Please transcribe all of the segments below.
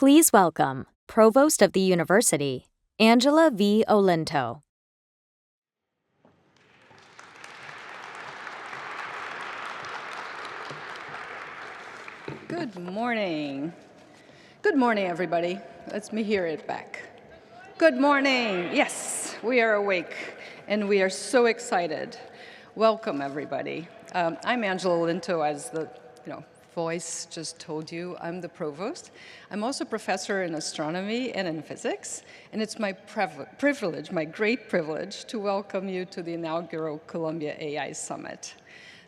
Please welcome Provost of the University, Angela V. Olinto. Good morning. Good morning, everybody. Let me hear it back. Good morning. Yes, we are awake, and we are so excited. Welcome, everybody. I'm Angela Olinto, as the voice just told you. I'm the provost. I'm also a professor in astronomy and in physics, and it's my privilege, my great privilege, to welcome you to the inaugural Columbia AI Summit.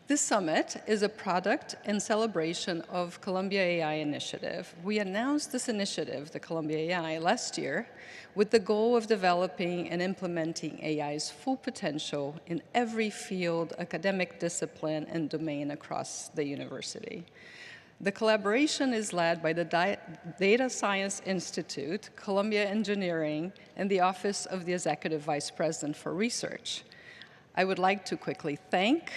This summit is a product and celebration of Columbia AI Initiative. We announced this initiative, the Columbia AI, last year with the goal of developing and implementing AI's full potential in every field, academic discipline, and domain across the university. The collaboration is led by the Data Science Institute, Columbia Engineering, and the Office of the Executive Vice President for Research. I would like to quickly thank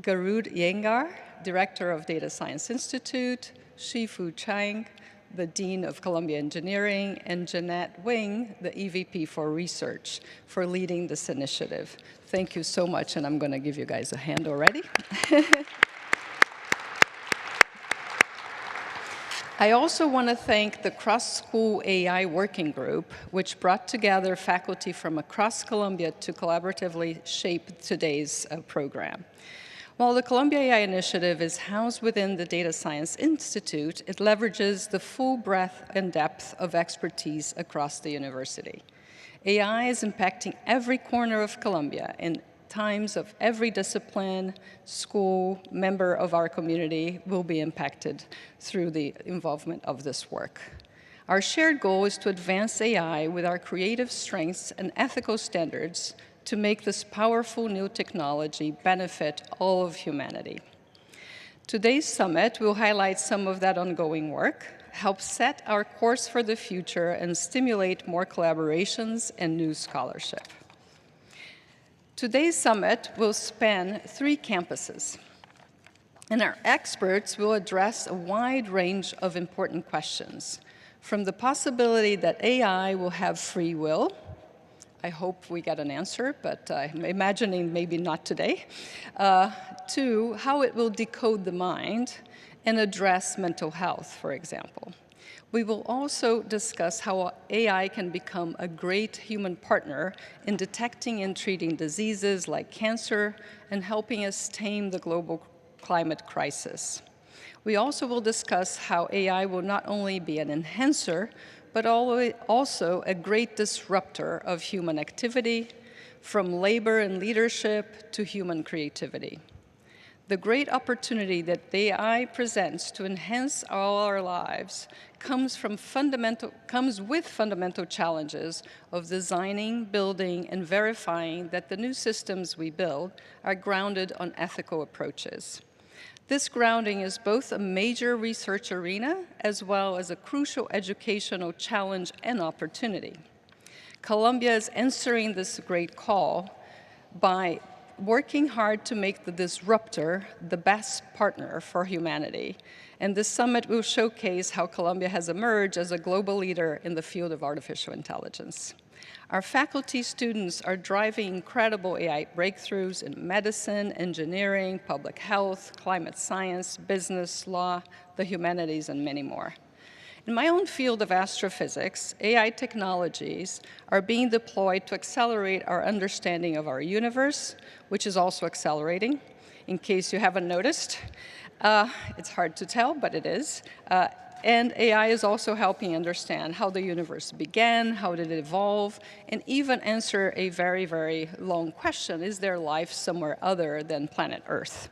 Garud Yengar, Director of Data Science Institute, Shifu Chang, the Dean of Columbia Engineering, and Jeanette Wing, the EVP for Research, for leading this initiative. Thank you so much, and I'm going to give you guys a hand already. I also want to thank the Cross-School AI Working Group, which brought together faculty from across Columbia to collaboratively shape today's program. While the Columbia AI Initiative is housed within the Data Science Institute, it leverages the full breadth and depth of expertise across the university. AI is impacting every corner of Columbia in times of every discipline, school, member of our community will be impacted through the involvement of this work. Our shared goal is to advance AI with our creative strengths and ethical standards to make this powerful new technology benefit all of humanity. Today's summit will highlight some of that ongoing work, help set our course for the future, and stimulate more collaborations and new scholarship. Today's summit will span 3 campuses, and our experts will address a wide range of important questions, from the possibility that AI will have free will. I hope we get an answer, but I'm imagining maybe not today, to how it will decode the mind and address mental health, for example. We will also discuss how AI can become a great human partner in detecting and treating diseases like cancer and helping us tame the global climate crisis. We also will discuss how AI will not only be an enhancer, but also a great disruptor of human activity, from labor and leadership to human creativity. The great opportunity that AI presents to enhance all our lives comes with fundamental challenges of designing, building, and verifying that the new systems we build are grounded on ethical approaches. This grounding is both a major research arena as well as a crucial educational challenge and opportunity. Columbia is answering this great call by working hard to make the disruptor the best partner for humanity. And this summit will showcase how Columbia has emerged as a global leader in the field of artificial intelligence. Our faculty students are driving incredible AI breakthroughs in medicine, engineering, public health, climate science, business, law, the humanities, and many more. In my own field of astrophysics, AI technologies are being deployed to accelerate our understanding of our universe, which is also accelerating. In case you haven't noticed, it's hard to tell, but it is. And AI is also helping understand how the universe began, how did it evolve, and even answer a very, very long question: is there life somewhere other than planet Earth?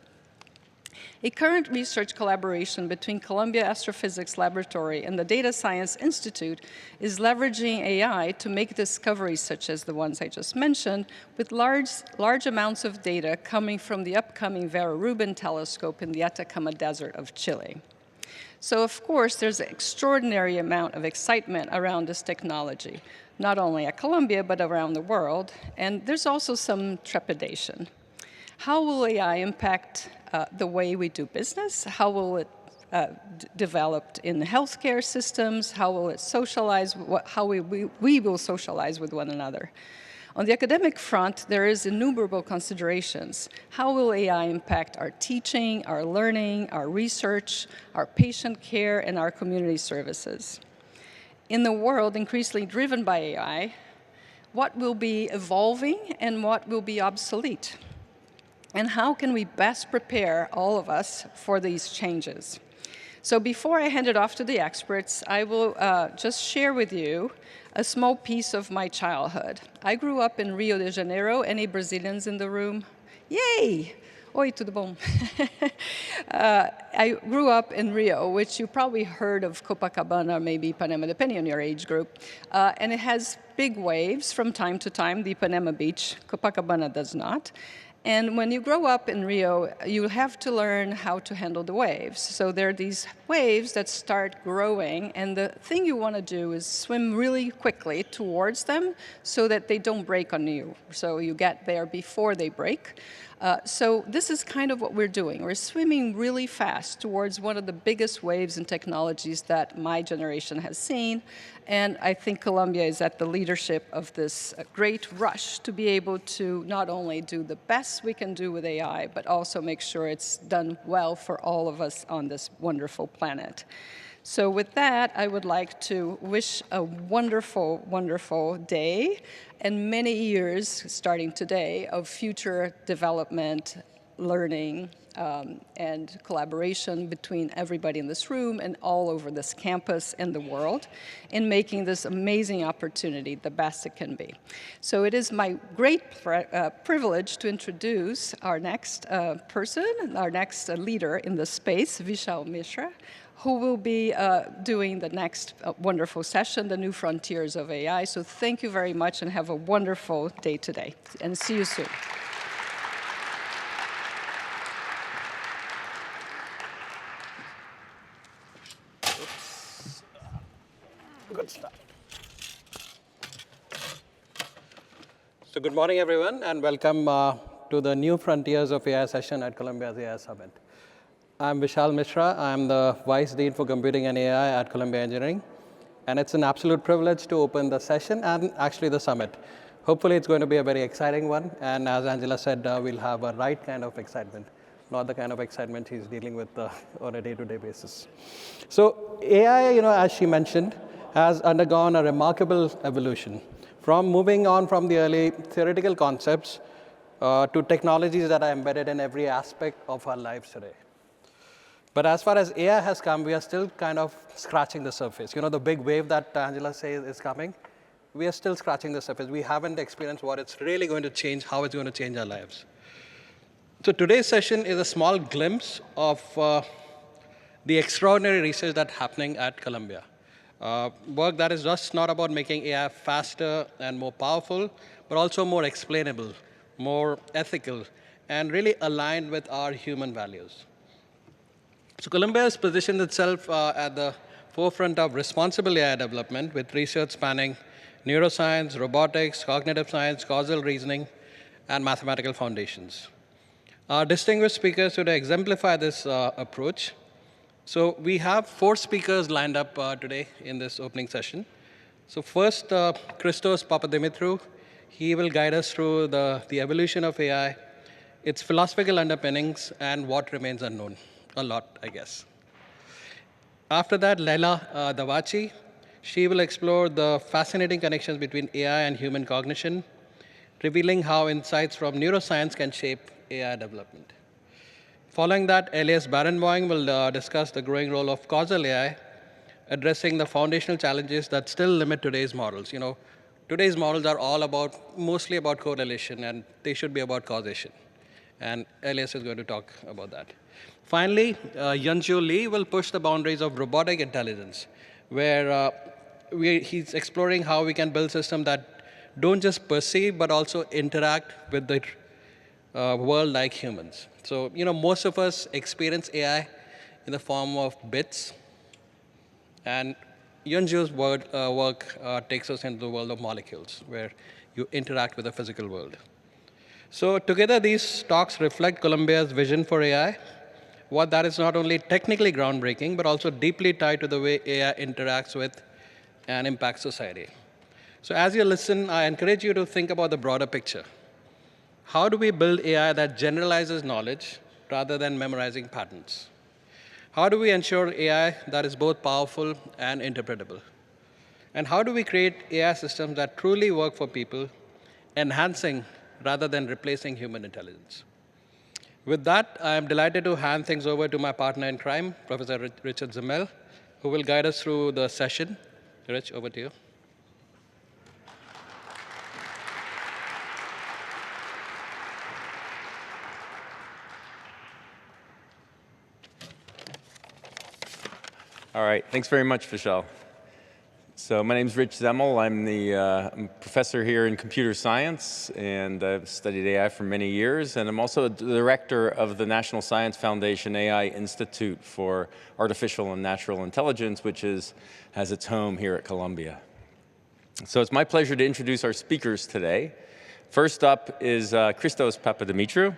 A current research collaboration between Columbia Astrophysics Laboratory and the Data Science Institute is leveraging AI to make discoveries such as the ones I just mentioned, with large amounts of data coming from the upcoming Vera Rubin telescope in the Atacama Desert of Chile. So, of course, there's an extraordinary amount of excitement around this technology, not only at Columbia, but around the world. And there's also some trepidation. How will AI impact the way we do business? How will it developed in healthcare systems? How will it socialize? How we will socialize with one another? On the academic front, there is innumerable considerations. How will AI impact our teaching, our learning, our research, our patient care, and our community services? In the world increasingly driven by AI, what will be evolving and what will be obsolete? And how can we best prepare all of us for these changes? So before I hand it off to the experts, I will just share with you a small piece of my childhood. I grew up in Rio de Janeiro. Any Brazilians in the room? Yay! Oi, tudo bom? I grew up in Rio, which you probably heard of Copacabana, or maybe Ipanema, depending on your age group. And it has big waves from time to time, the Ipanema beach. Copacabana does not. And when you grow up in Rio, you have to learn how to handle the waves. So there are these waves that start growing, and the thing you want to do is swim really quickly towards them so that they don't break on you. So you get there before they break. So this is kind of what we're doing. We're swimming really fast towards one of the biggest waves in technologies that my generation has seen. And I think Colombia is at the leadership of this great rush to be able to not only do the best we can do with AI, but also make sure it's done well for all of us on this wonderful planet. So with that, I would like to wish a wonderful, wonderful day and many years, starting today, of future development, learning, and collaboration between everybody in this room and all over this campus and the world in making this amazing opportunity the best it can be. So it is my great privilege to introduce our next person, our next leader in this space, Vishal Misra, who will be doing the next wonderful session, The New Frontiers of AI. So thank you very much and have a wonderful day today. And see you soon. Good start. So good morning, everyone, and welcome to the New Frontiers of AI session at Columbia's AI Summit. I'm Vishal Misra. I'm the Vice Dean for Computing and AI at Columbia Engineering. And it's an absolute privilege to open the session and actually the summit. Hopefully, it's going to be a very exciting one. And as Angela said, we'll have a right kind of excitement, not the kind of excitement she's dealing with on a day-to-day basis. So AI, as she mentioned, has undergone a remarkable evolution from moving on from the early theoretical concepts to technologies that are embedded in every aspect of our lives today. But as far as AI has come, we are still kind of scratching the surface. The big wave that Angela says is coming, we are still scratching the surface. We haven't experienced what it's really going to change, how it's going to change our lives. So today's session is a small glimpse of the extraordinary research that's happening at Columbia. Work that is just not about making AI faster and more powerful, but also more explainable, more ethical, and really aligned with our human values. So Columbia has positioned itself at the forefront of responsible AI development with research spanning neuroscience, robotics, cognitive science, causal reasoning, and mathematical foundations. Our distinguished speakers today exemplify this approach. So we have 4 speakers lined up today in this opening session. So first, Christos Papadimitriou. He will guide us through the evolution of AI, its philosophical underpinnings, and what remains unknown. A lot, I guess. After that, Lila Davachi. She will explore the fascinating connections between AI and human cognition, revealing how insights from neuroscience can shape AI development. Following that, Elias Bareinboim will discuss the growing role of causal AI, addressing the foundational challenges that still limit today's models. Today's models are mostly about correlation, and they should be about causation. And Elias is going to talk about that. Finally, Yunzhu will push the boundaries of robotic intelligence, where he's exploring how we can build systems that don't just perceive, but also interact with the world like humans. So, most of us experience AI in the form of bits. And Yunzhu's work takes us into the world of molecules, where you interact with the physical world. So together, these talks reflect Columbia's vision for AI, what that is not only technically groundbreaking, but also deeply tied to the way AI interacts with and impacts society. So as you listen, I encourage you to think about the broader picture. How do we build AI that generalizes knowledge rather than memorizing patterns? How do we ensure AI that is both powerful and interpretable? And how do we create AI systems that truly work for people, enhancing rather than replacing human intelligence? With that, I am delighted to hand things over to my partner in crime, Professor Richard Zemel, who will guide us through the session. Rich, over to you. All right, thanks very much, Vishal. So my name is Rich Zemel. I'm the professor here in computer science, and I've studied AI for many years. And I'm also the director of the National Science Foundation AI Institute for Artificial and Natural Intelligence, which has its home here at Columbia. So it's my pleasure to introduce our speakers today. First up is Christos Papadimitriou.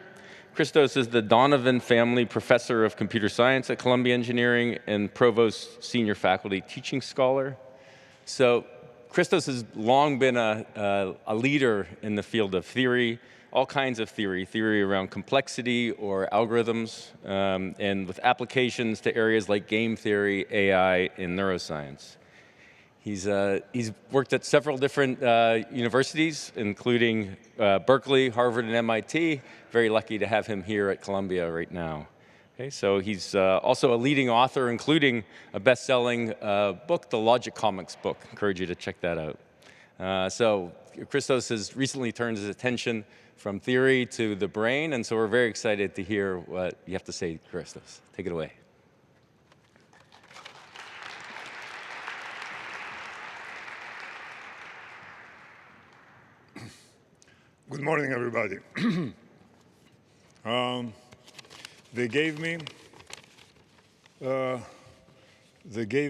Christos is the Donovan Family Professor of Computer Science at Columbia Engineering and Provost Senior Faculty Teaching Scholar. So Christos has long been a leader in the field of theory, all kinds of theory around complexity or algorithms, and with applications to areas like game theory, AI, and neuroscience. He's worked at several different universities, including Berkeley, Harvard, and MIT. Very lucky to have him here at Columbia right now. Okay, so he's also a leading author, including a best-selling book, the Logic Comics book. Encourage you to check that out. So Christos has recently turned his attention from theory to the brain, and so we're very excited to hear what you have to say, Christos. Take it away. Good morning, everybody. They gave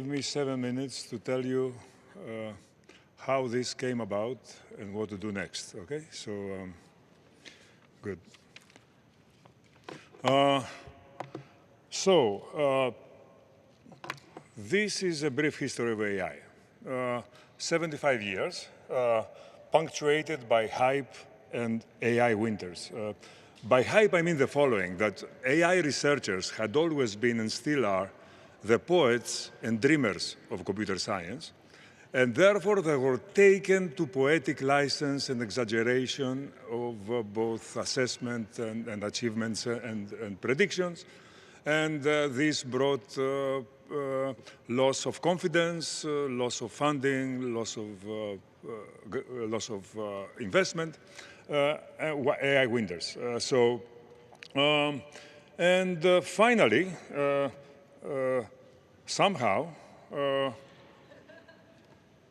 me 7 minutes to tell you how this came about and what to do next. Okay, so good. This is a brief history of AI. 75 years, punctuated by hype and AI winters. By hype, I mean the following, that AI researchers had always been and still are the poets and dreamers of computer science, and therefore they were taken to poetic license and exaggeration of both assessment and achievements and predictions, and this brought loss of confidence, loss of funding, loss of investment, AI winters. Finally, somehow,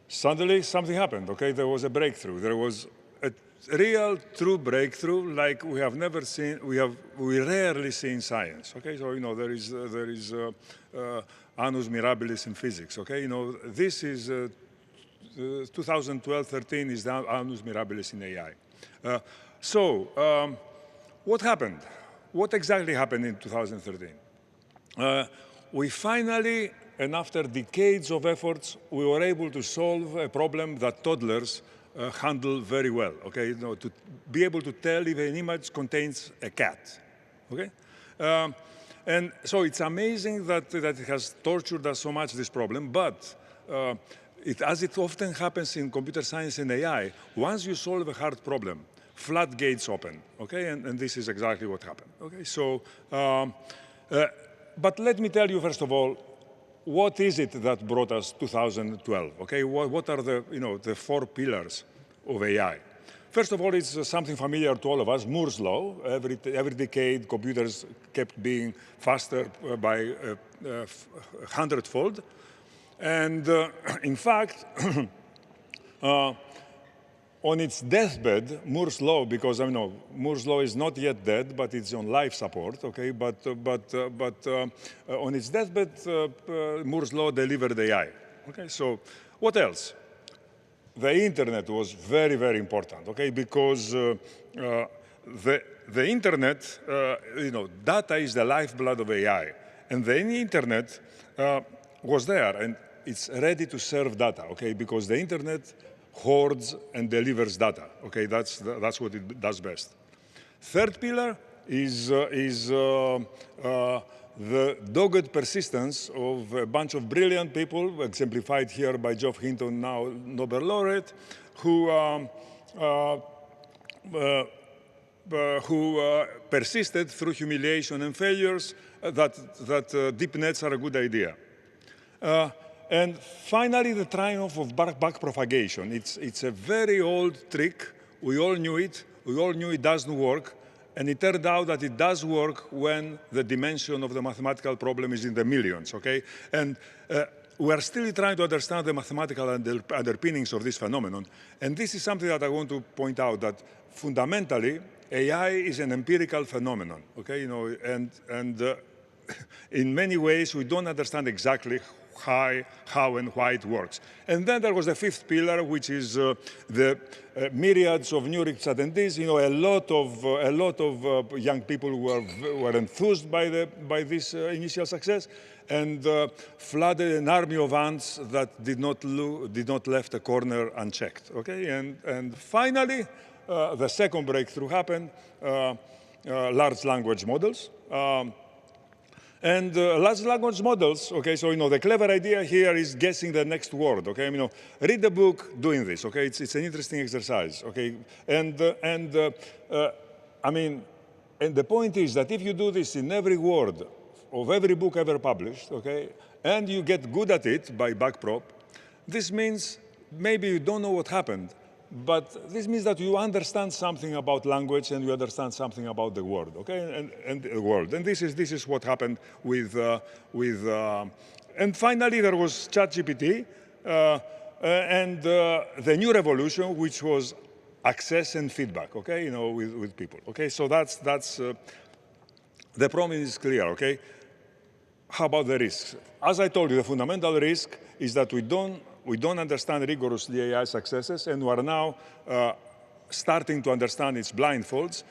suddenly something happened. Okay, there was a breakthrough. There was a real, true breakthrough, like we have never seen. We rarely see in science. Okay, so there is annus mirabilis in physics. Okay, this is 2012-13 is the annus mirabilis in AI. What happened? What exactly happened in 2013? We finally, and after decades of efforts, we were able to solve a problem that toddlers handle very well. Okay, to be able to tell if an image contains a cat. Okay, and so it's amazing that it has tortured us so much, this problem, but as it often happens in computer science and AI, once you solve a hard problem, floodgates open, okay? And this is exactly what happened, okay? So, but let me tell you, first of all, what is it that brought us 2012, okay? What are the 4 pillars of AI? First of all, it's something familiar to all of us, Moore's law. Every decade, computers kept being faster by 100-fold. And in fact, on its deathbed, Moore's law, because Moore's law is not yet dead, but it's on life support, okay? But on its deathbed, Moore's law delivered AI. Okay, so what else? The internet was very, very important, okay? Because the internet, data is the lifeblood of AI. And the internet was there, and it's ready to serve data, okay? Because the internet hoards and delivers data, okay? That's what it does best. Third pillar is the dogged persistence of a bunch of brilliant people, exemplified here by Geoff Hinton, now Nobel laureate, who persisted through humiliation and failures that deep nets are a good idea. And finally, the triumph of backpropagation. It's a very old trick. We all knew it. We all knew it doesn't work. And it turned out that it does work when the dimension of the mathematical problem is in the millions, okay? And we are still trying to understand the mathematical underpinnings of this phenomenon. And this is something that I want to point out, that fundamentally, AI is an empirical phenomenon, okay? And in many ways, we don't understand exactly how and why it works. And then there was the fifth pillar, which is the myriads of new research attendees. A lot of young people were enthused by this initial success, and flooded an army of ants that did not left a corner unchecked. Okay, and finally, the second breakthrough happened: large language models. And large language models, okay, so, the clever idea here is guessing the next word, okay? Read the book doing this, okay? It's an interesting exercise, okay? And the point is that if you do this in every word of every book ever published, okay, and you get good at it by backprop, this means maybe you don't know what happened, but this means that you understand something about language and you understand something about the world, okay, and the world. And this is what happened with and finally there was ChatGPT and the new revolution, which was access and feedback, okay, with people, okay. So that's the problem is clear, okay. How about the risks? As I told you, the fundamental risk is that we don't understand rigorously AI successes, and we are now starting to understand its blind spots.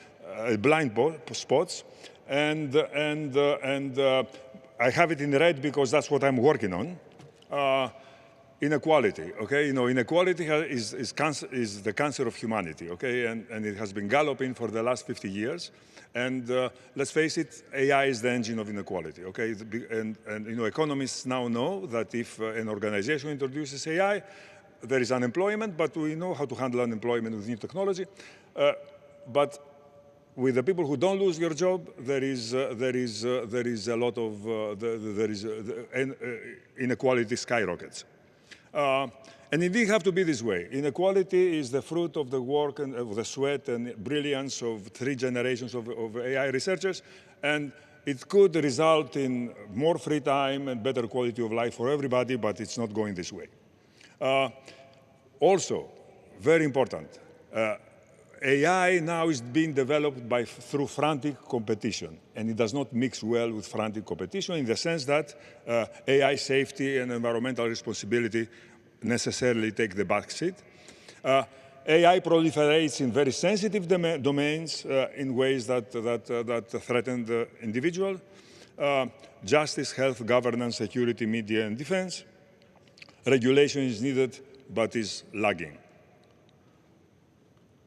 And I have it in red because that's what I'm working on. Inequality, okay? Inequality is the cancer of humanity, okay? And it has been galloping for the last 50 years. And let's face it, AI is the engine of inequality, okay? And economists now know that if an organization introduces AI, there is unemployment, but we know how to handle unemployment with new technology. But with the people who don't lose your job, there is a lot of inequality skyrockets. And it did have to be this way. Inequality is the fruit of the work and of the sweat and brilliance of 3 generations of AI researchers, and it could result in more free time and better quality of life for everybody, but it's not going this way. Also, very important, AI now is being developed through frantic competition, and it does not mix well with frantic competition in the sense that AI safety and environmental responsibility necessarily take the back seat. AI proliferates in very sensitive domains in ways that threaten the individual. Justice, health, governance, security, media, and defense. Regulation is needed, but is lagging.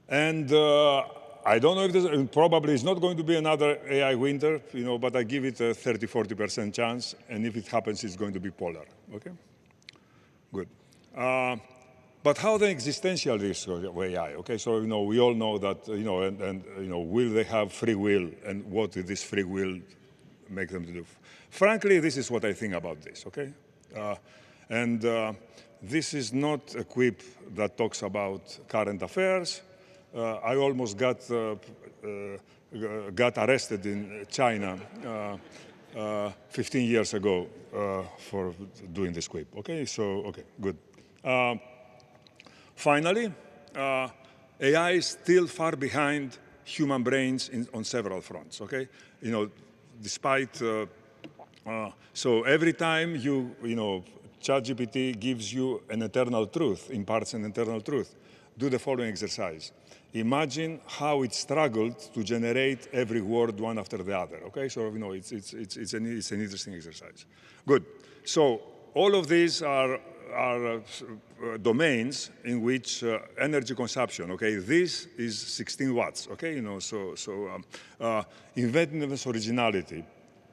And I don't know if this probably is not going to be another AI winter, but I give it a 30–40% chance, and if it happens, it's going to be polar. Okay, good. But how the existential risk of AI? Okay, so we all know that will they have free will, and what did this free will make them to do? Frankly, this is what I think about this. Okay, this is not a quip that talks about current affairs. I almost got arrested in China 15 years ago for doing this quip. Okay, so okay, good. Finally, AI is still far behind human brains on several fronts. Okay, despite so every time ChatGPT gives you an eternal truth, imparts an eternal truth. do the following exercise. Imagine how it struggled to generate every word one after the other. Okay, so it's an interesting exercise. Good. So all of these are domains in which energy consumption. Okay, this is 16 watts. Okay, inventiveness, originality,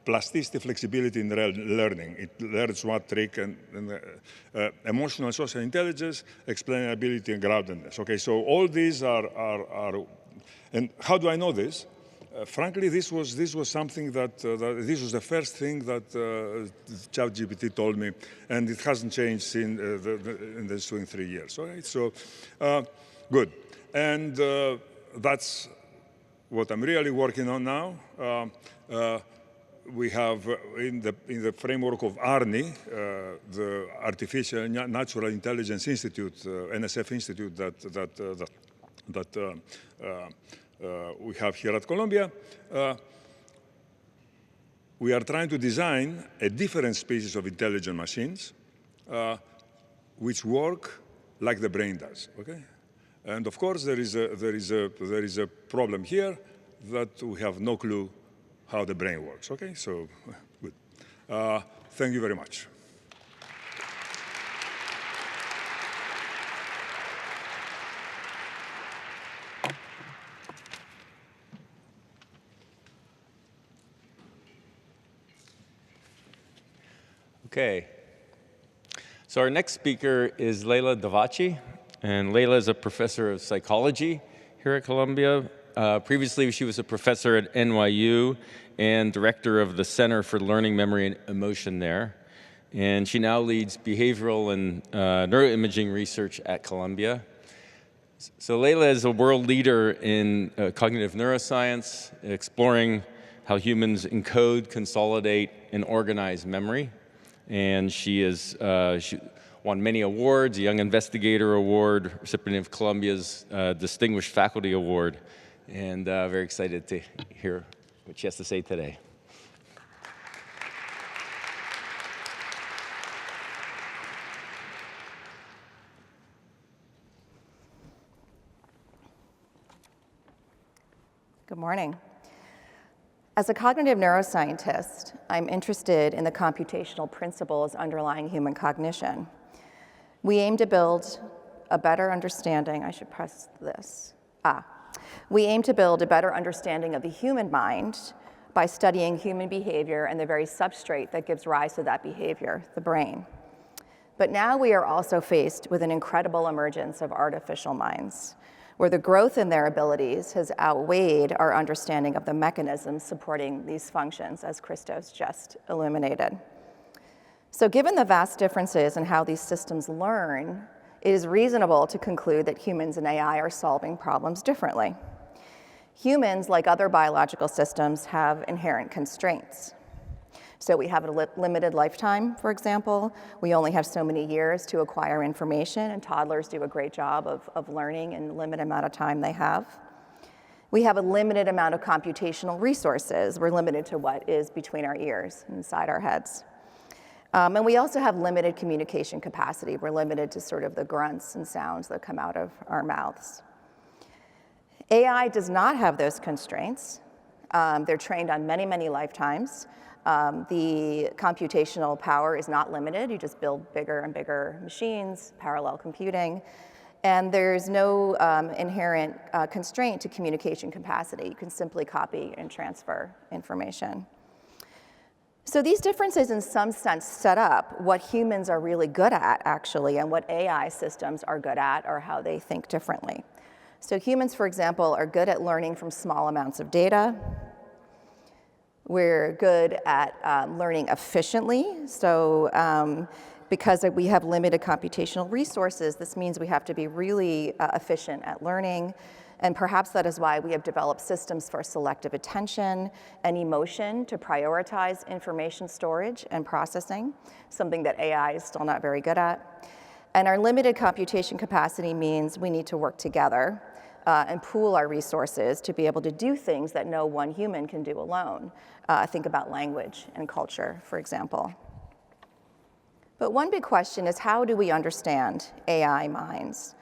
plasticity, flexibility in learning. It learns one trick, and emotional and social intelligence, explainability, and groundedness. Okay, so all these are and how do I know this? Frankly, this was something this was the first thing that ChatGPT told me, and it hasn't changed in the ensuing 3 years. All right, so good, and that's what I'm really working on now. We have in the framework of ARNI, the Artificial Natural Intelligence Institute, NSF Institute that we have here at Columbia. We are trying to design a different species of intelligent machines which work like the brain does. Okay, and of course there is a problem here that we have no clue how the brain works. Okay, so good. Thank you very much. Okay. So our next speaker is Lila Davachi, and Lila is a professor of psychology here at Columbia. Previously, she was a professor at NYU and director of the Center for Learning, Memory, and Emotion there. And she now leads behavioral and neuroimaging research at Columbia. So Lila is a world leader in cognitive neuroscience, exploring how humans encode, consolidate, and organize memory. And she won many awards, a Young Investigator Award, recipient of Columbia's Distinguished Faculty Award, and very excited to hear what she has to say today. Good morning. As a cognitive neuroscientist, I'm interested in the computational principles underlying human cognition. We aim to build a better understanding, I should press this. We aim to build a better understanding of the human mind by studying human behavior and the very substrate that gives rise to that behavior, the brain. But now we are also faced with an incredible emergence of artificial minds, where the growth in their abilities has outweighed our understanding of the mechanisms supporting these functions, as Christos just illuminated. So given the vast differences in how these systems learn, it is reasonable to conclude that humans and AI are solving problems differently. Humans, like other biological systems, have inherent constraints. So we have a limited lifetime, for example. We only have so many years to acquire information, and toddlers do a great job of learning in the limited amount of time they have. We have a limited amount of computational resources. We're limited to what is between our ears and inside our heads. And we also have limited communication capacity. We're limited to sort of the grunts and sounds that come out of our mouths. AI does not have those constraints. They're trained on many, many lifetimes. The computational power is not limited. You just build bigger and bigger machines, parallel computing, and there's no inherent constraint to communication capacity. You can simply copy and transfer information. So these differences in some sense set up what humans are really good at, actually, and what AI systems are good at, or how they think differently. So humans, for example, are good at learning from small amounts of data. We're good at learning efficiently. So because we have limited computational resources, this means we have to be really efficient at learning. And perhaps that is why we have developed systems for selective attention and emotion to prioritize information storage and processing, something that AI is still not very good at. And our limited computation capacity means we need to work together and pool our resources to be able to do things that no one human can do alone. Think about language and culture, for example. But one big question is, how do we understand AI minds?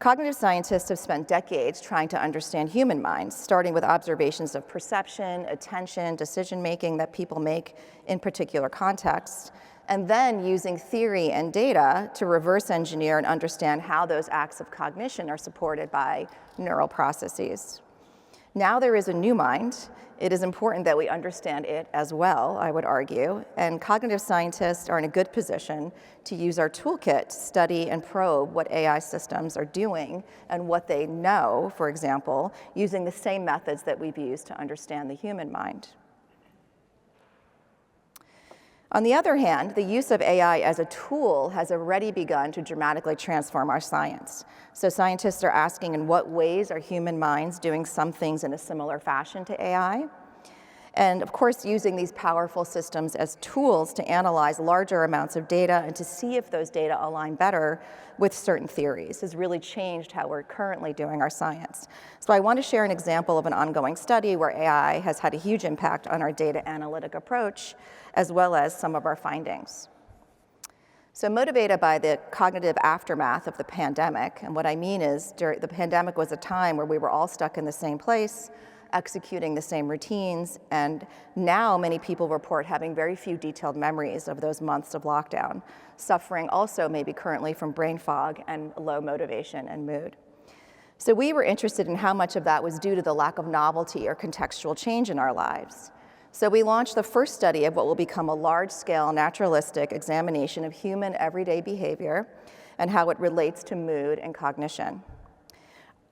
Cognitive scientists have spent decades trying to understand human minds, starting with observations of perception, attention, decision-making that people make in particular contexts, and then using theory and data to reverse engineer and understand how those acts of cognition are supported by neural processes. Now there is a new mind. It is important that we understand it as well, I would argue, and cognitive scientists are in a good position to use our toolkit to study and probe what AI systems are doing and what they know, for example, using the same methods that we've used to understand the human mind. On the other hand, the use of AI as a tool has already begun to dramatically transform our science. So scientists are asking, in what ways are human minds doing some things in a similar fashion to AI? And of course, using these powerful systems as tools to analyze larger amounts of data and to see if those data align better with certain theories has really changed how we're currently doing our science. So I want to share an example of an ongoing study where AI has had a huge impact on our data analytic approach, as well as some of our findings. So motivated by the cognitive aftermath of the pandemic, and what I mean is the pandemic was a time where we were all stuck in the same place, executing the same routines, and now many people report having very few detailed memories of those months of lockdown, suffering also maybe currently from brain fog and low motivation and mood. So we were interested in how much of that was due to the lack of novelty or contextual change in our lives. So we launched the first study of what will become a large-scale naturalistic examination of human everyday behavior and how it relates to mood and cognition.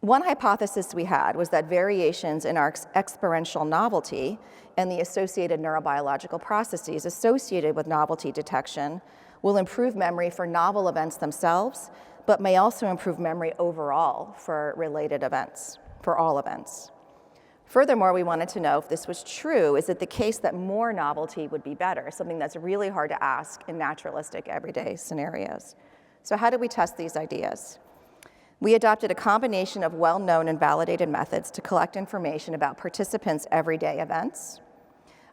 One hypothesis we had was that variations in our experiential novelty and the associated neurobiological processes associated with novelty detection will improve memory for novel events themselves, but may also improve memory overall for related events, for all events. Furthermore, we wanted to know if this was true. Is it the case that more novelty would be better, something that's really hard to ask in naturalistic everyday scenarios? So how did we test these ideas? We adopted a combination of well-known and validated methods to collect information about participants' everyday events.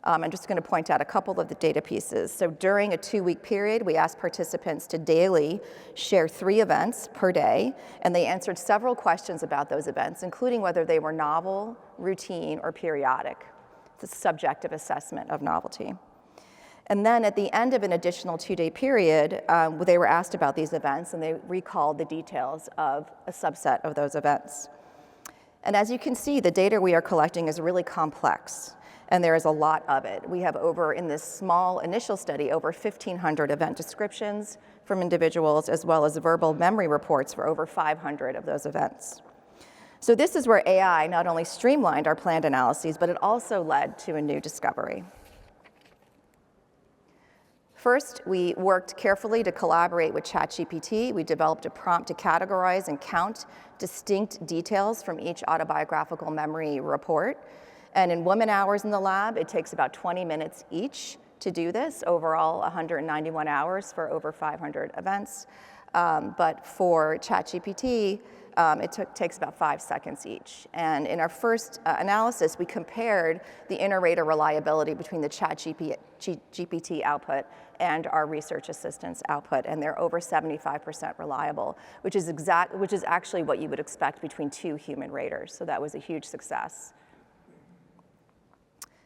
I'm just going to point out a couple of the data pieces. So during a 2-week period, we asked participants to daily share 3 events per day, and they answered several questions about those events, including whether they were novel, routine, or periodic. It's a subjective assessment of novelty. And then at the end of an additional 2-day period, they were asked about these events, and they recalled the details of a subset of those events. And as you can see, the data we are collecting is really complex, and there is a lot of it. We have in this small initial study, over 1,500 event descriptions from individuals, as well as verbal memory reports for over 500 of those events. So this is where AI not only streamlined our planned analyses, but it also led to a new discovery. First, we worked carefully to collaborate with ChatGPT. We developed a prompt to categorize and count distinct details from each autobiographical memory report. And in woman hours in the lab, it takes about 20 minutes each to do this, overall 191 hours for over 500 events. But for ChatGPT, it takes about 5 seconds each. And in our first analysis, we compared the inter-rater reliability between the ChatGPT output and our research assistant's output, and they're over 75% reliable, which is actually what you would expect between 2 human raters. So that was a huge success.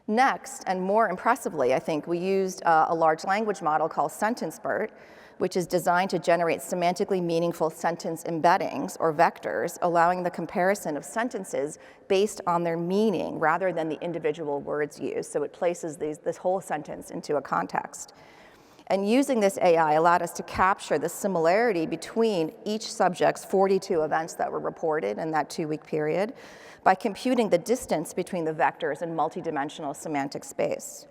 Next, and more impressively, I think, we used a large language model called SentenceBERT, which is designed to generate semantically meaningful sentence embeddings, or vectors, allowing the comparison of sentences based on their meaning rather than the individual words used. So it places this whole sentence into a context. And using this AI allowed us to capture the similarity between each subject's 42 events that were reported in that 2-week period by computing the distance between the vectors in multidimensional semantic space.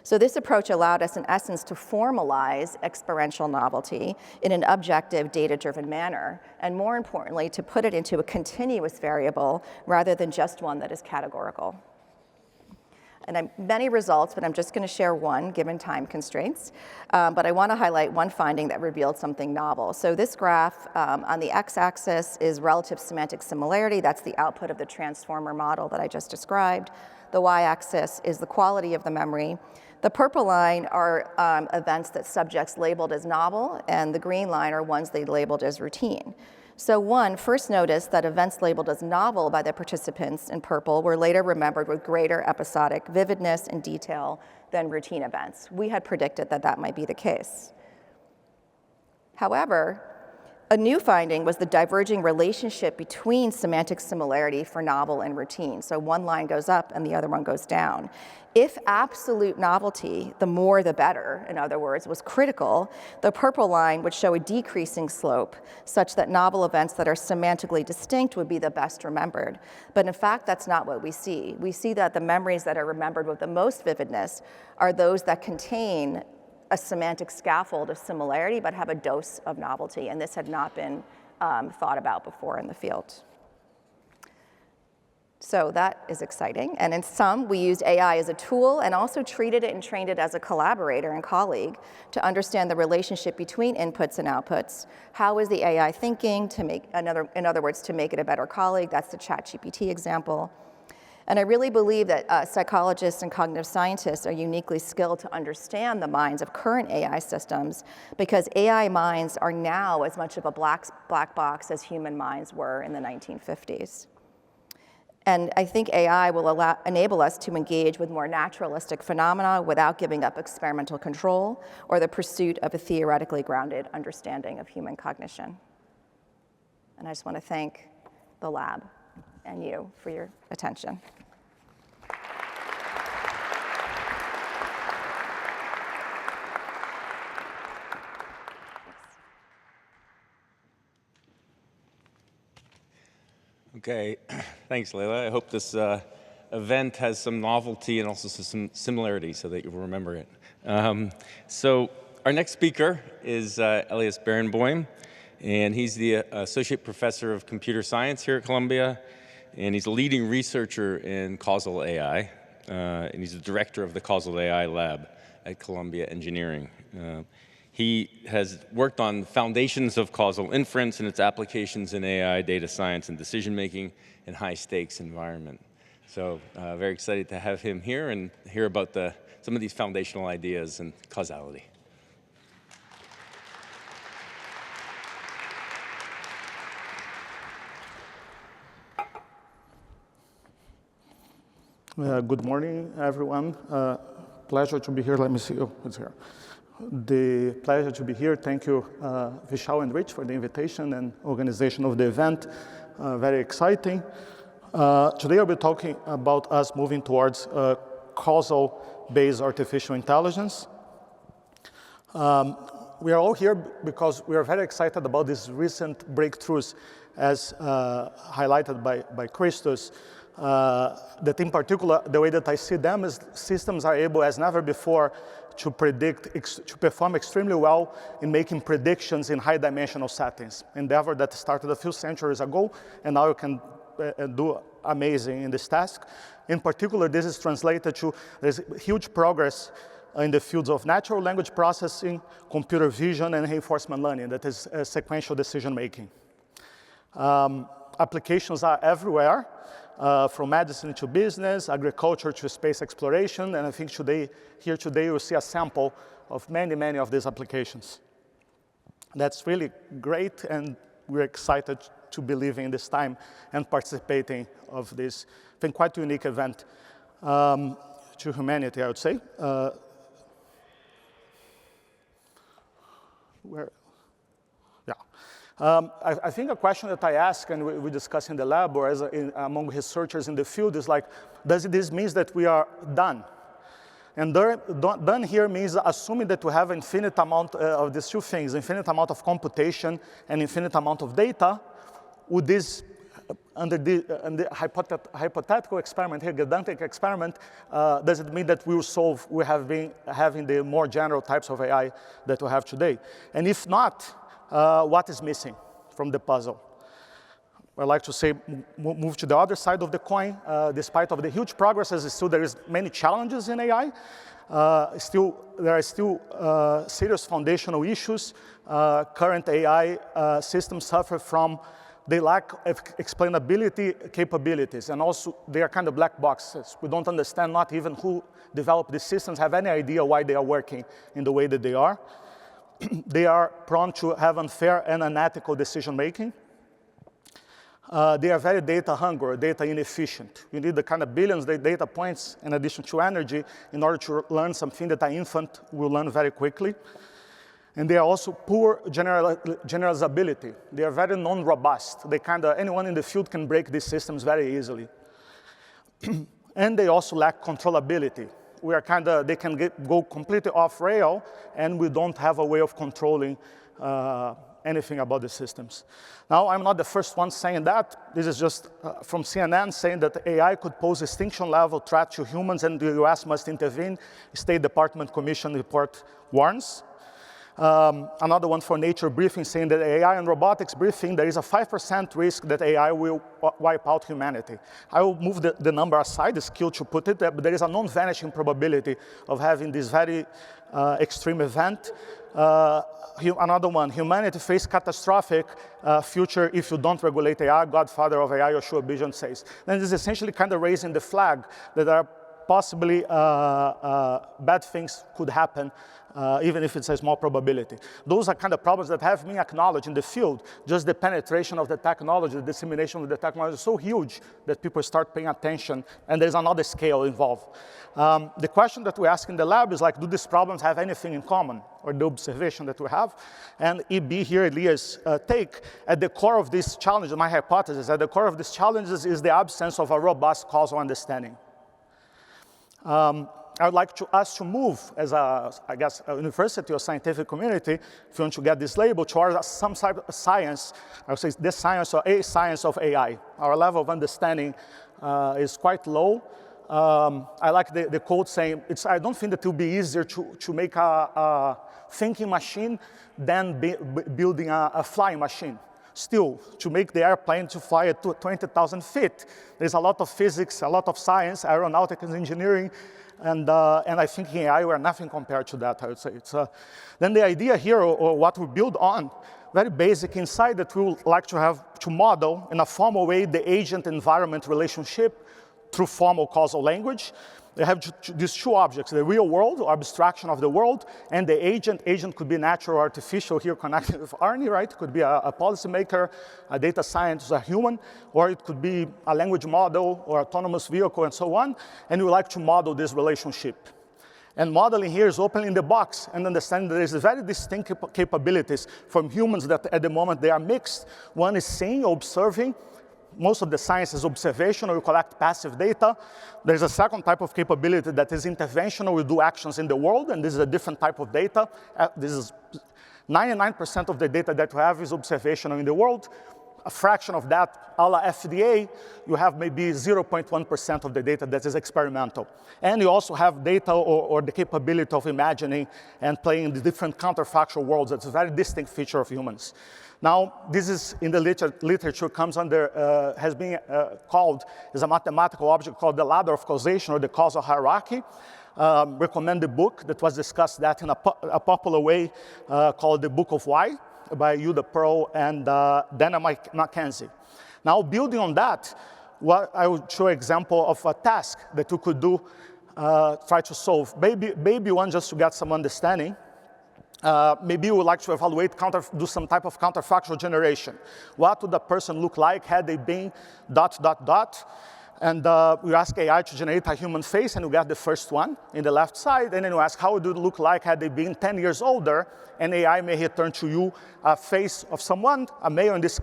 So this approach allowed us, in essence, to formalize experiential novelty in an objective, data-driven manner, and more importantly, to put it into a continuous variable rather than just one that is categorical. And many results, but I'm just going to share one, given time constraints. But I want to highlight one finding that revealed something novel. So this graph on the x-axis is relative semantic similarity. That's the output of the transformer model that I just described. The y-axis is the quality of the memory. The purple line are events that subjects labeled as novel, and the green line are ones they labeled as routine. So one, first noticed that events labeled as novel by the participants in purple were later remembered with greater episodic vividness and detail than routine events. We had predicted that that might be the case. However, a new finding was the diverging relationship between semantic similarity for novel and routine. So one line goes up and the other one goes down. If absolute novelty, the more the better, in other words, was critical, the purple line would show a decreasing slope such that novel events that are semantically distinct would be the best remembered. But in fact, that's not what we see. We see that the memories that are remembered with the most vividness are those that contain a semantic scaffold of similarity, but have a dose of novelty, and this had not been thought about before in the field. So that is exciting, and in some, we used AI as a tool and also treated it and trained it as a collaborator and colleague to understand the relationship between inputs and outputs. How is the AI thinking to make, in other words, to make it a better colleague? That's the ChatGPT example. And I really believe that psychologists and cognitive scientists are uniquely skilled to understand the minds of current AI systems because AI minds are now as much of a black box as human minds were in the 1950s. And I think AI will enable us to engage with more naturalistic phenomena without giving up experimental control or the pursuit of a theoretically grounded understanding of human cognition. And I just want to thank the lab and you for your attention. Okay, thanks, Lila. I hope this event has some novelty and also some similarity so that you'll remember it. So our next speaker is Elias Bareinboim, and he's the Associate Professor of Computer Science here at Columbia, and he's a leading researcher in Causal AI, and he's the director of the Causal AI lab at Columbia Engineering. He has worked on foundations of causal inference and its applications in AI, data science, and decision-making in high-stakes environment. So very excited to have him here and hear about some of these foundational ideas and causality. Good morning, everyone. Pleasure to be here. Let me see. Oh, it's here. The pleasure to be here. Thank you, Vishal and Rich, for the invitation and organization of the event. Very exciting. Today I'll be talking about us moving towards causal-based artificial intelligence. We are all here because we are very excited about these recent breakthroughs as highlighted by Christos. That in particular, the way that I see them is systems are able as never before to perform extremely well in making predictions in high-dimensional settings. Endeavor that started a few centuries ago, and now you can do amazing in this task. In particular, this is translated to, there's huge progress in the fields of natural language processing, computer vision, and reinforcement learning, that is sequential decision-making. Applications are everywhere. From medicine to business, agriculture to space exploration, and I think here today you'll see a sample of many, many of these applications. That's really great, and we're excited to be living in this time and participating of this, I think, quite unique event to humanity, I would say. I think a question that I ask and we discuss in the lab or among researchers in the field is like, does this mean that we are done? And done here means assuming that we have infinite amount of these two things, infinite amount of computation and infinite amount of data. Would this, under the hypothetical experiment here, Gedantic experiment, does it mean that we have been having the more general types of AI that we have today? And if not, what is missing from the puzzle? I like to say, move to the other side of the coin. Despite of the huge progresses, still there is many challenges in AI. There are still serious foundational issues. Current AI systems suffer from the lack of explainability capabilities, and also they are kind of black boxes. We don't understand, not even who developed these systems have any idea why they are working in the way that they are. They are prone to have unfair and unethical decision-making. they are very data hungry, data inefficient. You need the kind of billions of data points in addition to energy in order to learn something that an infant will learn very quickly. And they are also poor generalizability. They are very non-robust. Anyone in the field can break these systems very easily. And they also lack controllability. They can go completely off rail, and we don't have a way of controlling anything about the systems. Now, I'm not the first one saying that. This is just from CNN saying that AI could pose extinction-level threat to humans and the US must intervene. State Department Commission report warns. Another one for Nature Briefing saying that AI and robotics briefing, there is a 5% risk that AI will wipe out humanity. I will move the number aside, the skill to put it, but there is a non-vanishing probability of having this very extreme event. Another one, humanity face catastrophic future if you don't regulate AI, Godfather of AI, Yoshua Bijan says. Then this is essentially kind of raising the flag that there are possibly bad things could happen, even if it's a small probability. Those are kind of problems that have been acknowledged in the field. Just the penetration of the technology, the dissemination of the technology is so huge that people start paying attention, and there's another scale involved. The question that we ask in the lab is like, do these problems have anything in common, or the observation that we have? And EB here, Elias, take at the core of these challenges, my hypothesis, at the core of these challenges is the absence of a robust causal understanding. I would like us to move as a university or scientific community, if you want to get this label, towards some type of science, I would say this science or a science of AI. Our level of understanding is quite low. I like the quote saying, I don't think that it will be easier to make a thinking machine than building a flying machine. Still, to make the airplane to fly at 20,000 feet, there's a lot of physics, a lot of science, aeronautics, engineering, and I think in AI we're nothing compared to that, I would say. Then the idea here, or what we build on, very basic insight that we would like to model in a formal way the agent-environment relationship through formal causal language. They have these two objects, the real world, or abstraction of the world, and the agent. Agent could be natural or artificial, here connected with Arnie, right? It could be a policymaker, a data scientist, a human, or it could be a language model or autonomous vehicle and so on, and we like to model this relationship. And modeling here is opening the box and understanding that there's very distinct capabilities from humans that at the moment they are mixed. One is seeing, observing. Most of the science is observational, we collect passive data. There's a second type of capability that is interventional, we do actions in the world, and this is a different type of data. This is 99% of the data that we have is observational in the world. A fraction of that, a la FDA, you have maybe 0.1% of the data that is experimental. And you also have data or the capability of imagining and playing in the different counterfactual worlds. That's a very distinct feature of humans. Now, this is in the literature, comes under, has been called, is a mathematical object called the ladder of causation or the causal hierarchy. Recommend the book that was discussed that in a popular way called The Book of Why by Yuda Pearl and Dana Mackenzie. Now, building on that, I would show an example of a task that you could do, try to solve. Maybe one just to get some understanding. Maybe you would like to evaluate, do some type of counterfactual generation. What would the person look like had they been ... And we ask AI to generate a human face, and you get the first one in the left side. And then you ask, how would it look like had they been 10 years older? And AI may return to you a face of someone, a male in this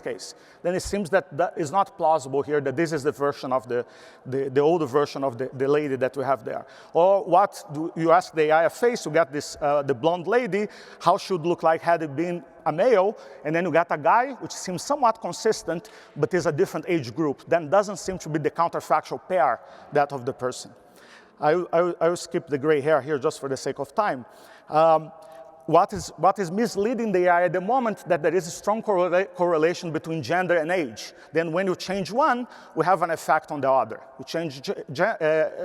case. Then it seems that is not plausible here, that this is the version of the older version of the lady that we have there. Or what do you ask the AI a face, you get this, the blonde lady, how should look like had it been a male, and then you get a guy, which seems somewhat consistent, but is a different age group. Then doesn't seem to be the counterfactual pair, that of the person. I will skip the gray hair here just for the sake of time. What is misleading the AI at the moment, that there is a strong correlation between gender and age. Then when you change one, we have an effect on the other. You change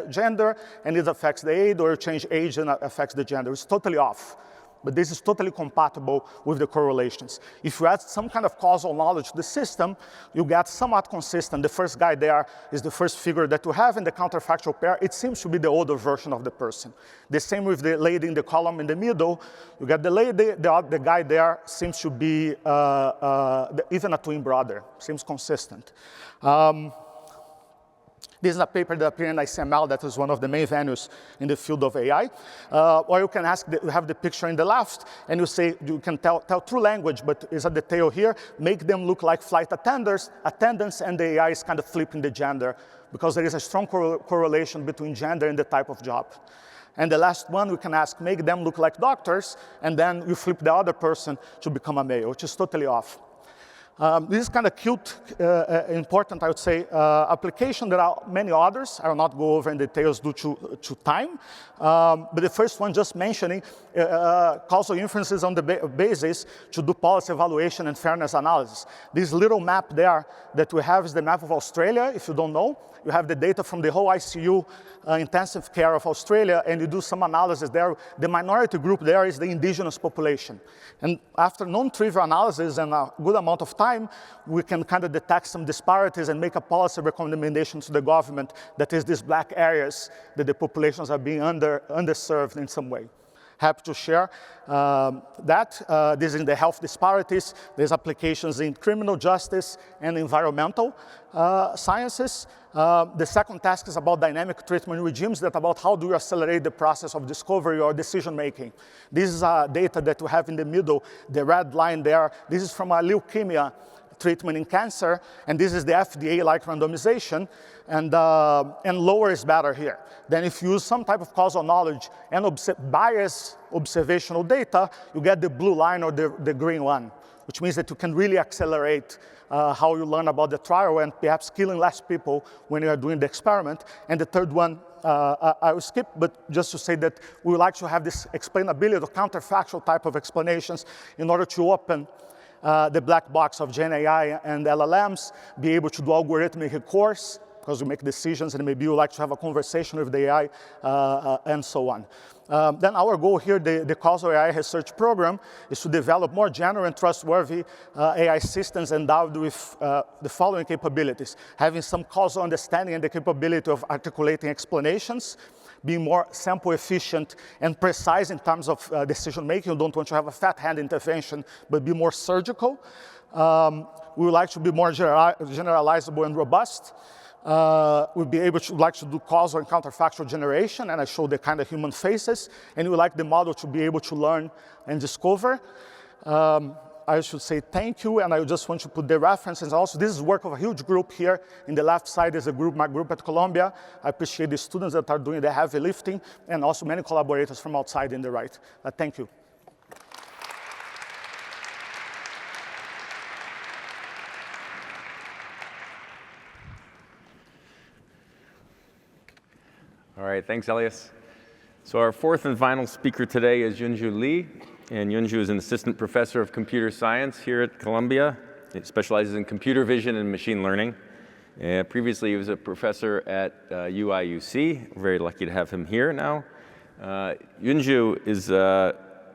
gender, and it affects the age, or you change age and it affects the gender. It's totally off. But this is totally compatible with the correlations. If you add some kind of causal knowledge to the system, you get somewhat consistent. The first guy there is the first figure that you have in the counterfactual pair. It seems to be the older version of the person. The same with the lady in the column in the middle. You get the lady, the guy there seems to be even a twin brother. Seems consistent. This is a paper that appeared in ICML that is one of the main venues in the field of AI. Or you can you have the picture in the left, and you say, you can tell through language, but it's a detail here, make them look like flight attendants, and the AI is kind of flipping the gender, because there is a strong correlation between gender and the type of job. And the last one, we can ask, make them look like doctors, and then you flip the other person to become a male, which is totally off. This is kind of cute, important, I would say, application. There are many others. I will not go over in details due to time. But the first one, just mentioning causal inferences on the basis to do policy evaluation and fairness analysis. This little map there that we have is the map of Australia, if you don't know. You have the data from the whole ICU intensive care of Australia, and you do some analysis there. The minority group there is the indigenous population. And after non-trivial analysis and a good amount of time, we can kind of detect some disparities and make a policy recommendation to the government that is these black areas that the populations are being underserved in some way. Happy to share that. This is in the health disparities. There's applications in criminal justice and environmental sciences. The second task is about dynamic treatment regimes, that about how do you accelerate the process of discovery or decision making. This is data that we have in the middle, the red line there. This is from a leukemia treatment in cancer, and this is the FDA-like randomization, and lower is better here. Then if you use some type of causal knowledge and bias observational data, you get the blue line or the green one, which means that you can really accelerate how you learn about the trial and perhaps killing less people when you are doing the experiment. And the third one, I will skip, but just to say that we would like to have this explainability or counterfactual type of explanations in order to open the black box of Gen AI and LLMs, be able to do algorithmic recourse, because we make decisions, and maybe you like to have a conversation with the AI, and so on. Then our goal here, the Causal AI research program, is to develop more general and trustworthy AI systems endowed with the following capabilities: having some causal understanding and the capability of articulating explanations, being more sample efficient and precise in terms of decision making. You don't want to have a fat hand intervention, but be more surgical. We would like to be more generalizable and robust. We'd be able to like to do causal and counterfactual generation, and I showed the kind of human faces, and we would like the model to be able to learn and discover. I should say thank you, and I just want to put the references. Also, this is work of a huge group here. In the left side is a group, my group at Columbia. I appreciate the students that are doing the heavy lifting, and also many collaborators from outside in the right. Thank you. All right, thanks, Elias. So our fourth and final speaker today is Yunzhu Li. And Yunzhu is an assistant professor of computer science here at Columbia. He specializes in computer vision and machine learning. Previously, he was a professor at UIUC. We're very lucky to have him here now. Yunzhu's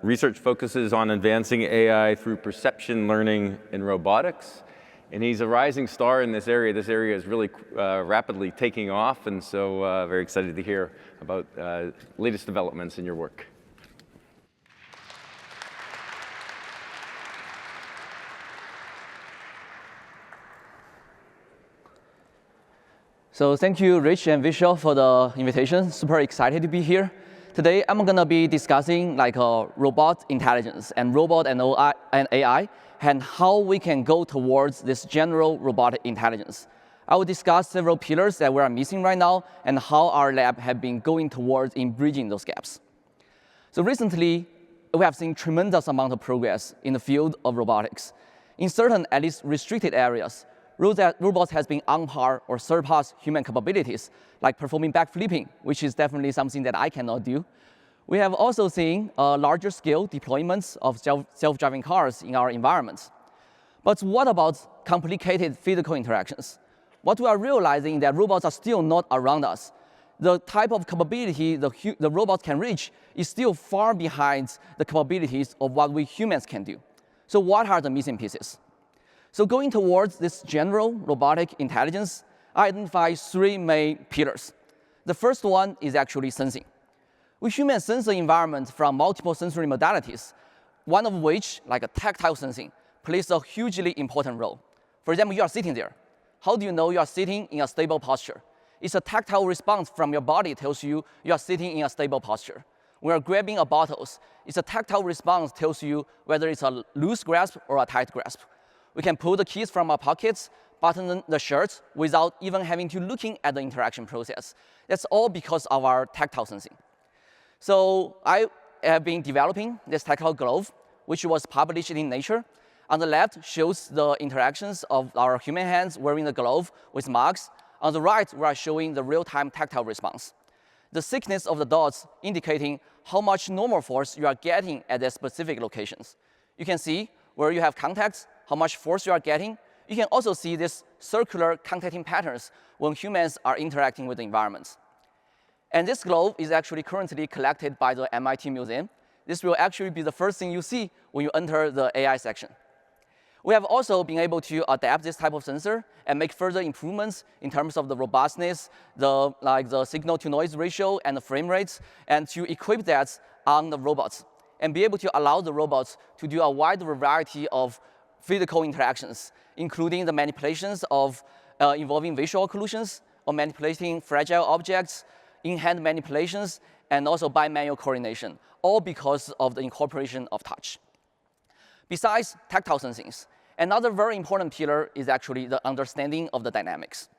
research focuses on advancing AI through perception learning in robotics. And he's a rising star in this area. This area is really rapidly taking off, and so very excited to hear about latest developments in your work. So thank you, Rich and Vishal, for the invitation. Super excited to be here. Today, I'm going to be discussing robot intelligence and robot and AI, and how we can go towards this general robotic intelligence. I will discuss several pillars that we are missing right now, and how our lab have been going towards in bridging those gaps. So recently, we have seen tremendous amount of progress in the field of robotics. In certain, at least restricted areas, robots has been on par or surpassed human capabilities, like performing backflipping, which is definitely something that I cannot do. We have also seen larger scale deployments of self-driving cars in our environments. But what about complicated physical interactions? What we are realizing is that robots are still not around us. the type of capability the robot can reach is still far behind the capabilities of what we humans can do. So what are the missing pieces? So going towards this general robotic intelligence, I identify 3 main pillars. The first one is actually sensing. We humans sense the environment from multiple sensory modalities, one of which, like a tactile sensing, plays a hugely important role. For example, you are sitting there. How do you know you are sitting in a stable posture? It's a tactile response from your body tells you you are sitting in a stable posture. When you're grabbing a bottle, it's a tactile response tells you whether it's a loose grasp or a tight grasp. We can pull the keys from our pockets, button the shirts without even having to looking at the interaction process. That's all because of our tactile sensing. So I have been developing this tactile glove, which was published in Nature. On the left shows the interactions of our human hands wearing the glove with marks. On the right, we are showing the real-time tactile response. The thickness of the dots indicating how much normal force you are getting at their specific locations. You can see where you have contacts, how much force you are getting. You can also see these circular contacting patterns when humans are interacting with the environment. And this glove is actually currently collected by the MIT Museum. This will actually be the first thing you see when you enter the AI section. We have also been able to adapt this type of sensor and make further improvements in terms of the robustness, the signal-to-noise ratio, and the frame rates, and to equip that on the robots, and be able to allow the robots to do a wide variety of physical interactions, including the manipulations of involving visual occlusions, or manipulating fragile objects, in-hand manipulations, and also bimanual coordination, all because of the incorporation of touch. Besides tactile sensings, another very important pillar is actually the understanding of the dynamics.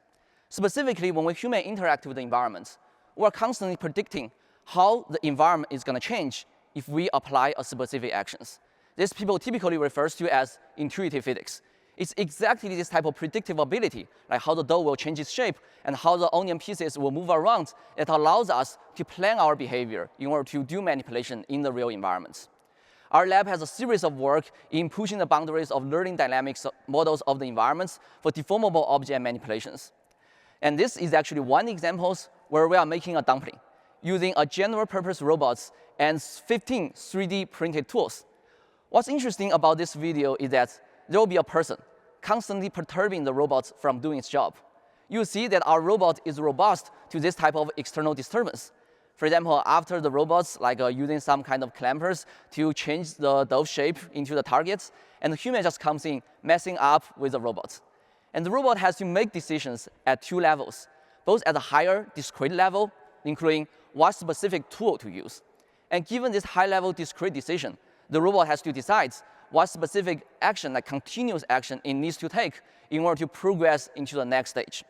Specifically, when we humans interact with the environment, we're constantly predicting how the environment is going to change if we apply a specific actions. This people typically refers to as intuitive physics. It's exactly this type of predictive ability, like how the dough will change its shape and how the onion pieces will move around, that allows us to plan our behavior in order to do manipulation in the real environments. Our lab has a series of work in pushing the boundaries of learning dynamics models of the environments for deformable object manipulations. And this is actually one example where we are making a dumpling using a general purpose robots and 15 3D printed tools. What's interesting about this video is that there will be a person constantly perturbing the robot from doing its job. You see that our robot is robust to this type of external disturbance. For example, after the robots, using some kind of clampers to change the dough shape into the targets, and the human just comes in, messing up with the robot. And the robot has to make decisions at 2 levels, both at a higher discrete level, including what specific tool to use. And given this high-level discrete decision, the robot has to decide what specific action, like continuous action, it needs to take in order to progress into the next stage.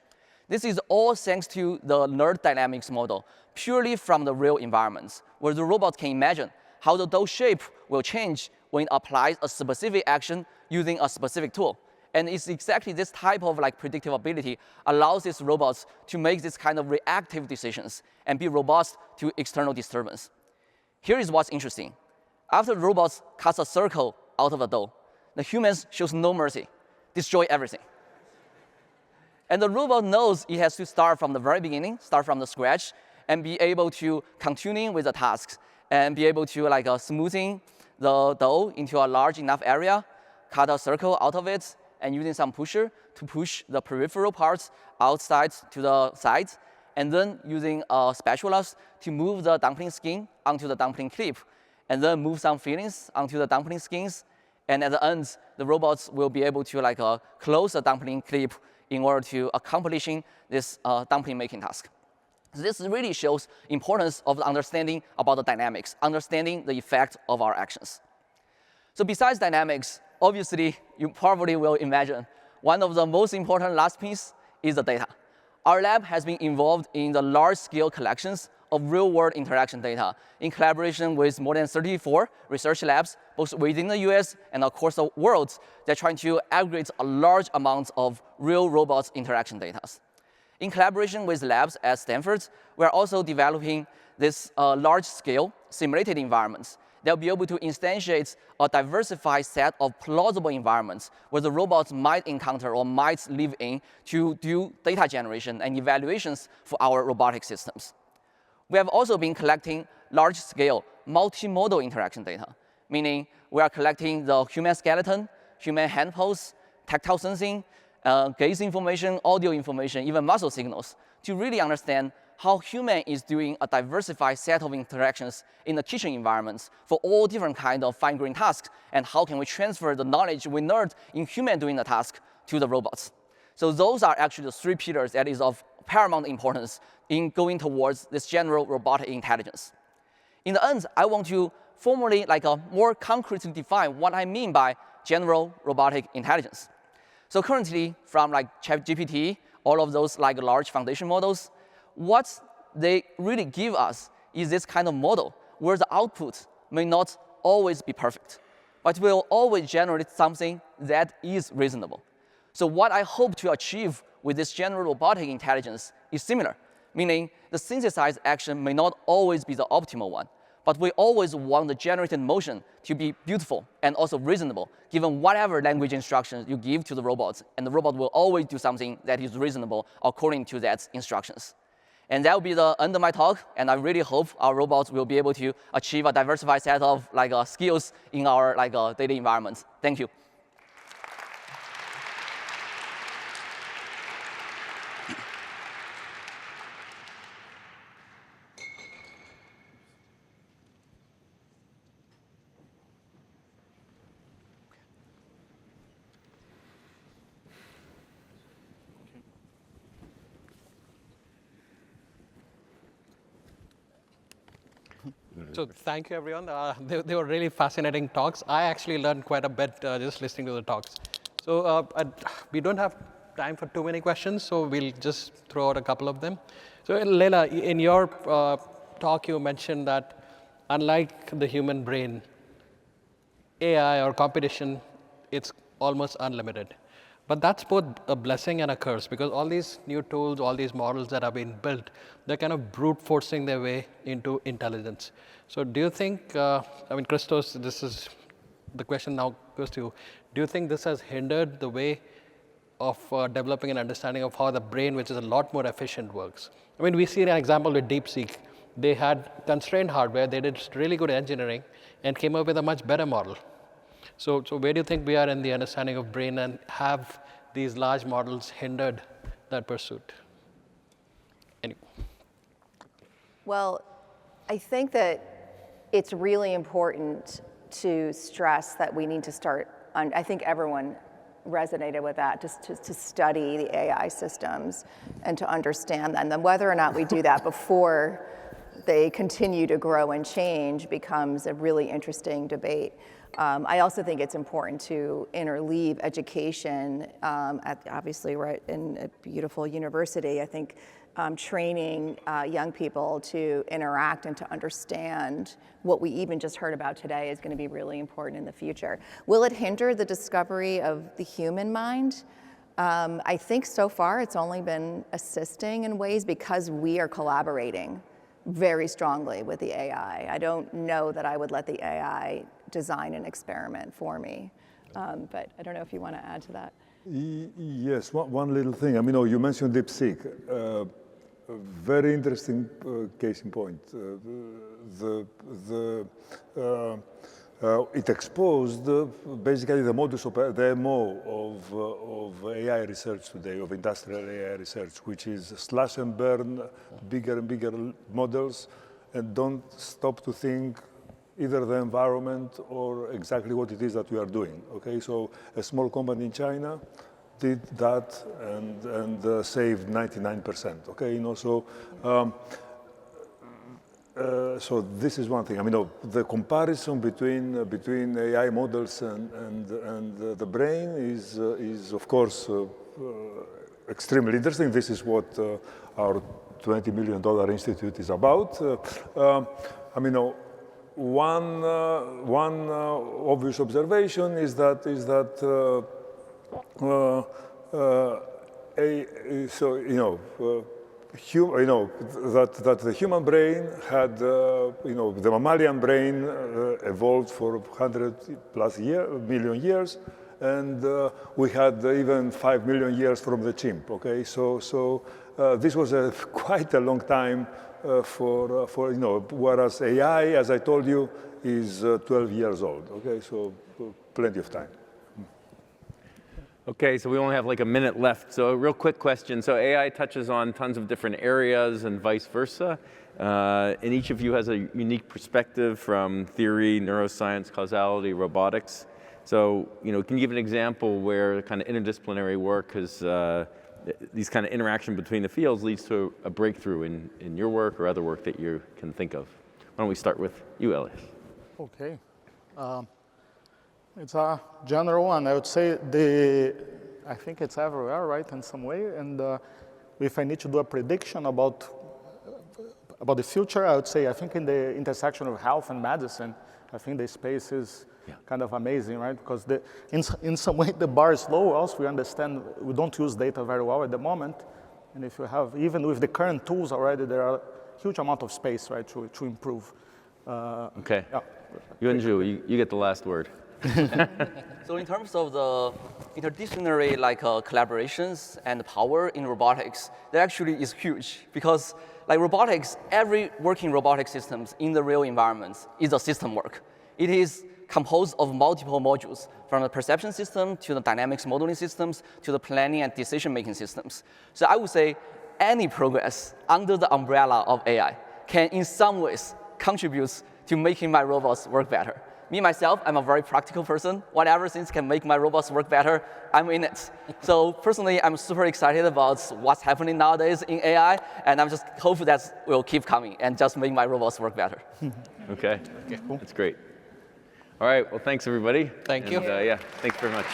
This is all thanks to the learned dynamics model, purely from the real environments, where the robot can imagine how the dough shape will change when it applies a specific action using a specific tool. And it's exactly this type of predictive ability allows these robots to make this kind of reactive decisions and be robust to external disturbance. Here is what's interesting. After the robots cut a circle out of the dough, the humans shows no mercy, destroy everything. And the robot knows it has to start from the very beginning, start from the scratch, and be able to continue with the tasks, and be able to smoothing the dough into a large enough area, cut a circle out of it, and using some pusher to push the peripheral parts outside to the sides, and then using spatulas to move the dumpling skin onto the dumpling clip, and then move some fillings onto the dumpling skins, and at the end, the robots will be able to close the dumpling clip in order to accomplishing this dumpling making task. So this really shows importance of the understanding about the dynamics, understanding the effect of our actions. So besides dynamics, obviously, you probably will imagine one of the most important last piece is the data. Our lab has been involved in the large-scale collections of real-world interaction data in collaboration with more than 34 research labs, both within the US and across the world. They're trying to aggregate a large amount of real robots interaction data. In collaboration with labs at Stanford, we're also developing this large-scale simulated environments they'll be able to instantiate a diversified set of plausible environments where the robots might encounter or might live in to do data generation and evaluations for our robotic systems. We have also been collecting large-scale multimodal interaction data, meaning we are collecting the human skeleton, human hand pose, tactile sensing, gaze information, audio information, even muscle signals, to really understand how human is doing a diversified set of interactions in the kitchen environments for all different kinds of fine-grained tasks, and how can we transfer the knowledge we learned in human doing the task to the robots. So those are actually the three pillars that is of paramount importance in going towards this general robotic intelligence. In the end, I want to formally, more concretely define what I mean by general robotic intelligence. So currently, from ChatGPT, all of those large foundation models, what they really give us is this kind of model where the output may not always be perfect, but will always generate something that is reasonable. So what I hope to achieve with this general robotic intelligence is similar, meaning the synthesized action may not always be the optimal one, but we always want the generated motion to be beautiful and also reasonable, given whatever language instructions you give to the robots, and the robot will always do something that is reasonable according to that instructions. And that will be the end of my talk, and I really hope our robots will be able to achieve a diversified set of skills in our daily environments. Thank you. So thank you, everyone. They were really fascinating talks. I actually learned quite a bit just listening to the talks. So we don't have time for too many questions, so we'll just throw out a couple of them. So Lila, in your talk, you mentioned that unlike the human brain, AI or competition, it's almost unlimited. But that's both a blessing and a curse, because all these new tools, all these models that have been built, they're kind of brute forcing their way into intelligence. So do you think, Christos, this is the question now goes to you. Do you think this has hindered the way of developing an understanding of how the brain, which is a lot more efficient, works? We see an example with DeepSeek. They had constrained hardware, they did really good engineering, and came up with a much better model. So where do you think we are in the understanding of brain, and have these large models hindered that pursuit? Anyway. Well, I think that it's really important to stress that we need to start, I think everyone resonated with that, just to study the AI systems and to understand them. And then whether or not we do that before they continue to grow and change becomes a really interesting debate. I also think it's important to interleave education obviously we're in a beautiful university. I think training young people to interact and to understand what we even just heard about today is going to be really important in the future. Will it hinder the discovery of the human mind? I think so far it's only been assisting in ways because we are collaborating very strongly with the AI. I don't know that I would let the AI design an experiment for me, but I don't know if you want to add to that. Yes, one little thing. You mentioned DeepSeek. Very interesting case in point. It exposed basically the modus operandi, the MO of AI research today, of industrial AI research, which is slash and burn bigger and bigger models, and don't stop to think either the environment or exactly what it is that we are doing. Okay, so a small company in China did that and saved 99%. Okay, so this is one thing. The comparison between AI models and the brain is of course extremely interesting. This is what our $20 million institute is about. One obvious observation is that that the human brain had, the mammalian brain evolved for 100+ million years, and we had even 5 million years from the chimp. Okay, so this was quite a long time whereas AI, as I told you, is 12 years old. Okay, so plenty of time. Okay, so we only have like a minute left. So a real quick question. So AI touches on tons of different areas and vice versa. And each of you has a unique perspective from theory, neuroscience, causality, robotics. So, can you give an example where kind of interdisciplinary work has, these kind of interaction between the fields leads to a breakthrough in your work or other work that you can think of? Why don't we start with you, Elias? Okay. It's a general one. I would say I think it's everywhere, right, in some way. And if I need to do a prediction about the future, I would say I think in the intersection of health and medicine, I think the space is kind of amazing, right? Because in some way the bar is low. Also, we understand we don't use data very well at the moment. And if you have, even with the current tools already, there are a huge amount of space, right, to improve. Okay. Yeah. Yunzhu, you get the last word. So in terms of the interdisciplinary collaborations and power in robotics, that actually is huge because robotics, every working robotic systems in the real environments is a system work. It is composed of multiple modules, from the perception system to the dynamics modeling systems to the planning and decision-making systems. So I would say any progress under the umbrella of AI can in some ways contribute to making my robots work better. Me, myself, I'm a very practical person. Whatever things can make my robots work better, I'm in it. So personally, I'm super excited about what's happening nowadays in AI, and I'm just hopeful that will keep coming and just make my robots work better. Okay, cool. That's great. All right, well, thanks, everybody. Thank you. Yeah, thanks very much.